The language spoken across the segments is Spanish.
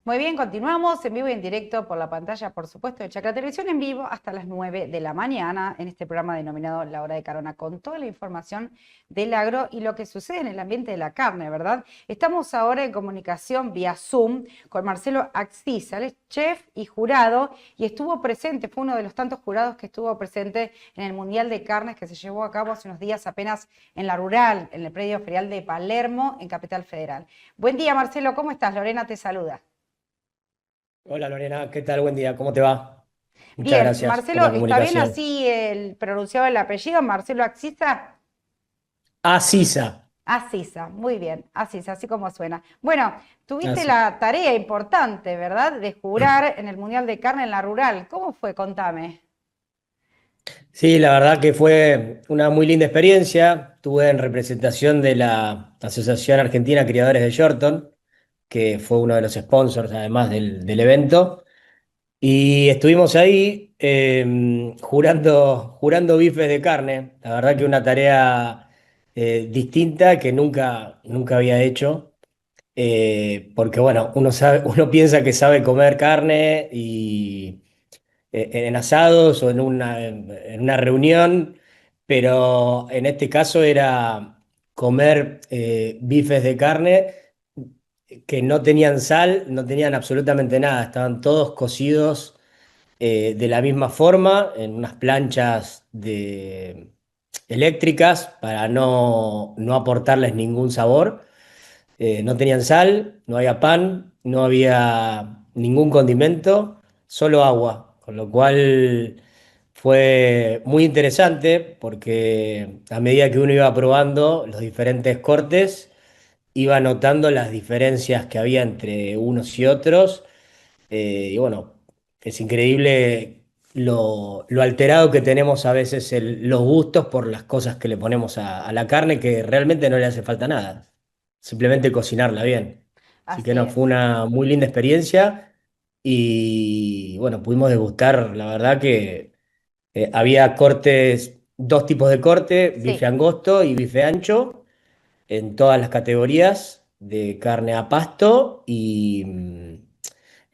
Muy bien, continuamos en vivo y en directo por la pantalla, por supuesto, de Chacra Televisión en vivo hasta las 9 de la mañana en este programa denominado La Hora de Carona, con toda la información del agro y lo que sucede en el ambiente de la carne, ¿verdad? Estamos ahora en comunicación vía Zoom con Marcelo Axiza, él es chef y jurado y estuvo presente, fue uno de los tantos jurados que estuvo presente en el Mundial de Carnes que se llevó a cabo hace unos días apenas en la rural, en el predio ferial de Palermo, en Capital Federal. Buen día, Marcelo, ¿cómo estás? Lorena te saluda. Hola Lorena, ¿qué tal? Buen día, ¿cómo te va? Muchas Bien, gracias por Marcelo, la ¿está bien comunicación. así el pronunciado el apellido? Marcelo Axisa. Asisa. Asisa, muy bien, Asisa, así como suena. Bueno, tuviste Así. la tarea importante, ¿verdad? De jurar en el Mundial de Carne en la Rural. ¿Cómo fue? Contame. Sí, la verdad que fue una muy linda experiencia. Estuve en representación de la Asociación Argentina Criadores de Shorton, que fue uno de los sponsors además del evento. Y estuvimos ahí jurando bifes de carne. La verdad que una tarea distinta que nunca había hecho. Porque bueno, uno sabe, uno piensa que sabe comer carne y en asados o en una reunión, pero en este caso era comer bifes de carne que no tenían sal, no tenían absolutamente nada, estaban todos cocidos de la misma forma en unas planchas eléctricas para no aportarles ningún sabor. No tenían sal, no había pan, no había ningún condimento, solo agua, con lo cual fue muy interesante porque a medida que uno iba probando los diferentes cortes, iba notando las diferencias que había entre unos y otros. Y bueno, es increíble lo alterado que tenemos a veces los gustos por las cosas que le ponemos a la carne, que realmente no le hace falta nada, simplemente cocinarla bien. Así que Así no, fue es. una muy linda experiencia y bueno, pudimos degustar, la verdad que había cortes, dos tipos de corte, bife Sí. angosto y bife ancho, en todas las categorías de carne a pasto y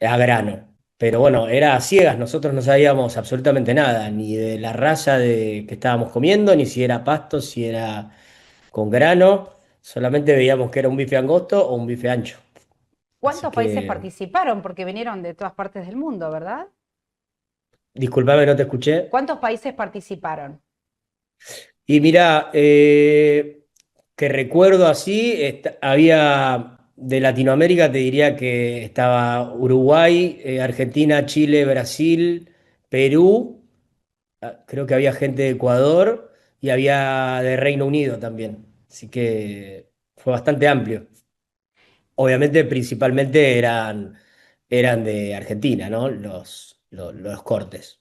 a grano. Pero bueno, era a ciegas, nosotros no sabíamos absolutamente nada, ni de la raza que estábamos comiendo, ni si era pasto, si era con grano, solamente veíamos que era un bife angosto o un bife ancho. Así ¿Cuántos países que, participaron? Porque vinieron de todas partes del mundo, ¿verdad? disculpame, no te escuché. ¿Cuántos países participaron? Y mira, que recuerdo así, había de Latinoamérica, te diría que estaba Uruguay, Argentina, Chile, Brasil, Perú, creo que había gente de Ecuador y había de Reino Unido también. Así que fue bastante amplio. Obviamente, principalmente eran de Argentina, ¿no? Los cortes,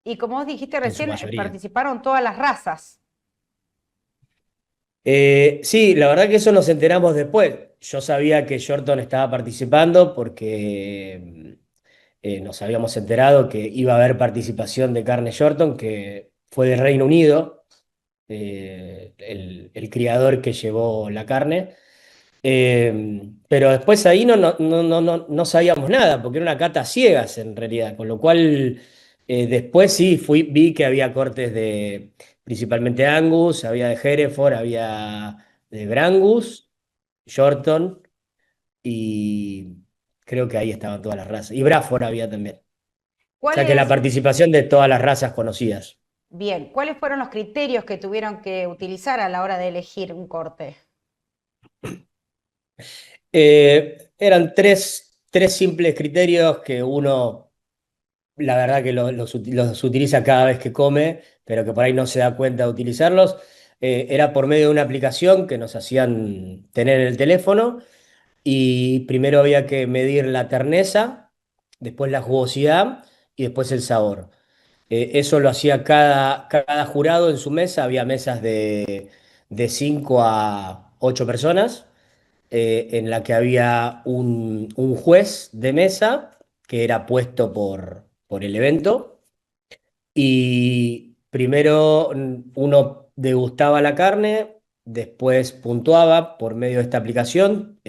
Y como vos dijiste en su recién, mayoría. participaron todas las razas. Sí, la verdad que eso nos enteramos después. Yo sabía que Shorton estaba participando porque nos habíamos enterado que iba a haber participación de carne Shorton, que fue de Reino Unido, el criador que llevó la carne. Pero después ahí no sabíamos nada, porque era una cata a ciegas en realidad, con lo cual después sí vi que había cortes de principalmente Angus, había de Hereford, había de Brangus, Shorton y creo que ahí estaban todas las razas. Y Braford había también. O sea que la ¿Cuáles, participación de todas las razas conocidas. bien, cuáles fueron los criterios que tuvieron que utilizar a la hora de elegir un corte? Eran tres simples criterios que uno la verdad que los utiliza cada vez que come, pero que por ahí no se da cuenta de utilizarlos. Era por medio de una aplicación que nos hacían tener en el teléfono y primero había que medir la terneza, después la jugosidad y después el sabor. Eso lo hacía cada jurado en su mesa, había mesas de 5 a 8 personas, en la que había un juez de mesa que era puesto por el evento y primero uno degustaba la carne, después puntuaba por medio de esta aplicación,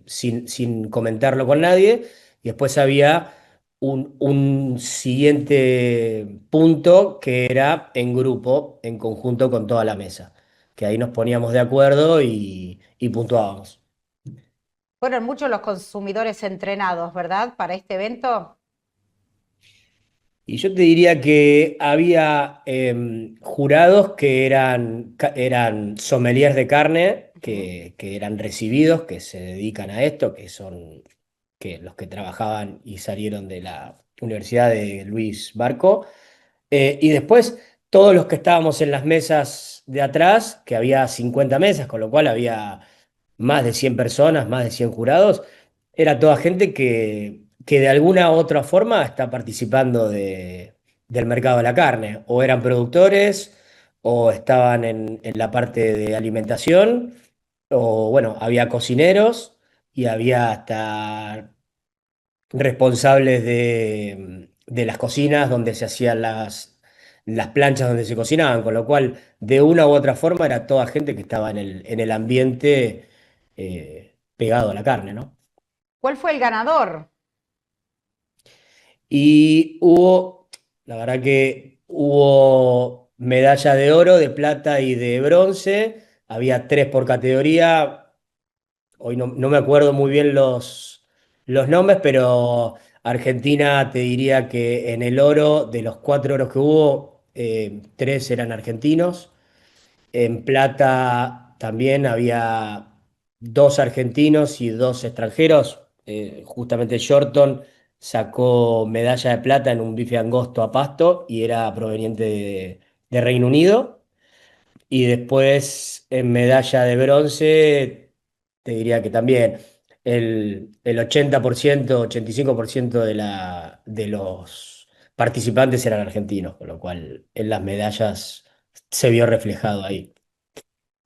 sin comentarlo con nadie, y después había un siguiente punto que era en grupo, en conjunto con toda la mesa, que ahí nos poníamos de acuerdo y puntuábamos. Fueron muchos los consumidores entrenados, ¿verdad? Para este evento. Y yo te diría que había jurados que eran sommeliers de carne, Ujú. que eran recibidos, que se dedican a esto, que son los que trabajaban y salieron de la Universidad de Luis Barco. Y después todos los que estábamos en las mesas de atrás, que había 50 mesas, con lo cual había más de 100 personas, más de 100 jurados, era toda gente que de alguna u otra forma está participando del mercado de la carne, o eran productores, o estaban en la parte de alimentación, o bueno, había cocineros y había hasta responsables de las cocinas donde se hacían las planchas donde se cocinaban, con lo cual de una u otra forma era toda gente que estaba en el ambiente pegado a la carne, ¿no? ¿Cuál fue el ganador? Y la verdad que hubo medalla de oro, de plata y de bronce, había tres por categoría. Hoy no me acuerdo muy bien los nombres, pero Argentina te diría que en el oro, de los cuatro oros que hubo, tres eran argentinos. En plata también había dos argentinos y dos extranjeros. Justamente Shorton sacó medalla de plata en un bife angosto a pasto y era proveniente de Reino Unido. Y después en medalla de bronce, te diría que también el 80%, 85% de los participantes eran argentinos, con lo cual en las medallas se vio reflejado ahí.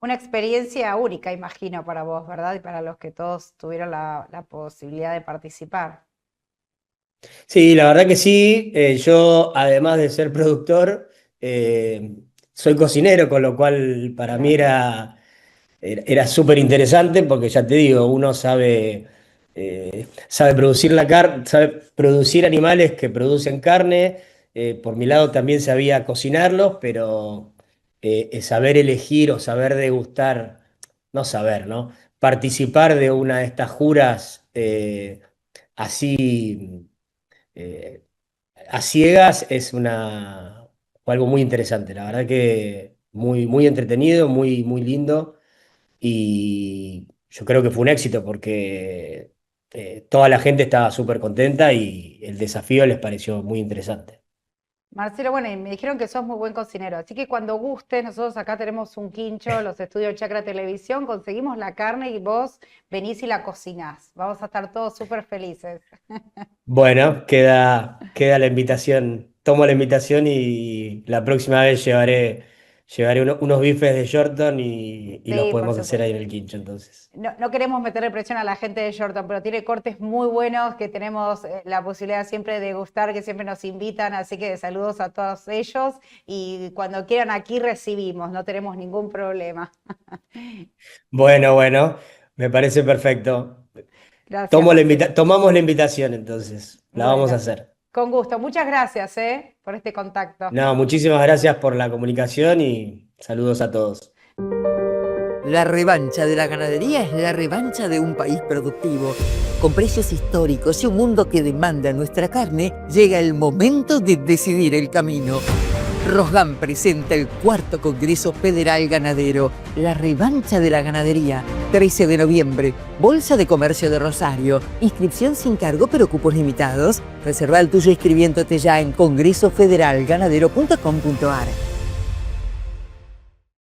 Una experiencia única, imagino, para vos, ¿verdad? Y para los que todos tuvieron la posibilidad de participar. Sí, la verdad que sí. Yo, además de ser productor, eh, soy cocinero, con lo cual para mí Claro. era súper interesante porque ya te digo, uno sabe producir la carne, sabe producir animales que producen carne. Por mi lado también sabía cocinarlos, pero saber elegir o saber degustar, no saber, ¿no? Participar de una de estas juras así eh, a ciegas fue algo muy interesante. La verdad que muy, muy entretenido, muy, muy lindo. Y yo creo que fue un éxito porque toda la gente estaba súper contenta y el desafío les pareció muy interesante. Marcelo, bueno, y me dijeron que sos muy buen cocinero, así que cuando gustes, nosotros acá tenemos un quincho, los estudios Chacra Televisión, conseguimos la carne y vos venís y la cocinás. Vamos a estar todos súper felices. Bueno, queda la invitación. Tomo la invitación y la próxima vez llevaré unos bifes de Shorton y los Sí, por podemos hacer ahí supuesto. en el quincho entonces. No queremos meterle presión a la gente de Shorton, pero tiene cortes muy buenos que tenemos la posibilidad siempre de degustar, que siempre nos invitan, así que saludos a todos ellos y cuando quieran aquí recibimos, no tenemos ningún problema. Bueno, bueno, me parece perfecto. Gracias, Marcelo. Tomamos la invitación entonces. La vamos a Bueno, hacer. con gusto. Muchas gracias, por este contacto. No, muchísimas gracias por la comunicación y saludos a todos. La revancha de la ganadería es la revancha de un país productivo. Con precios históricos y un mundo que demanda nuestra carne, llega el momento de decidir el camino. Rosgan presenta el cuarto Congreso Federal Ganadero, la revancha de la ganadería, 13 de noviembre, Bolsa de Comercio de Rosario, inscripción sin cargo pero cupos limitados. Reserva el tuyo inscribiéndote ya en congresofederalganadero.com.ar.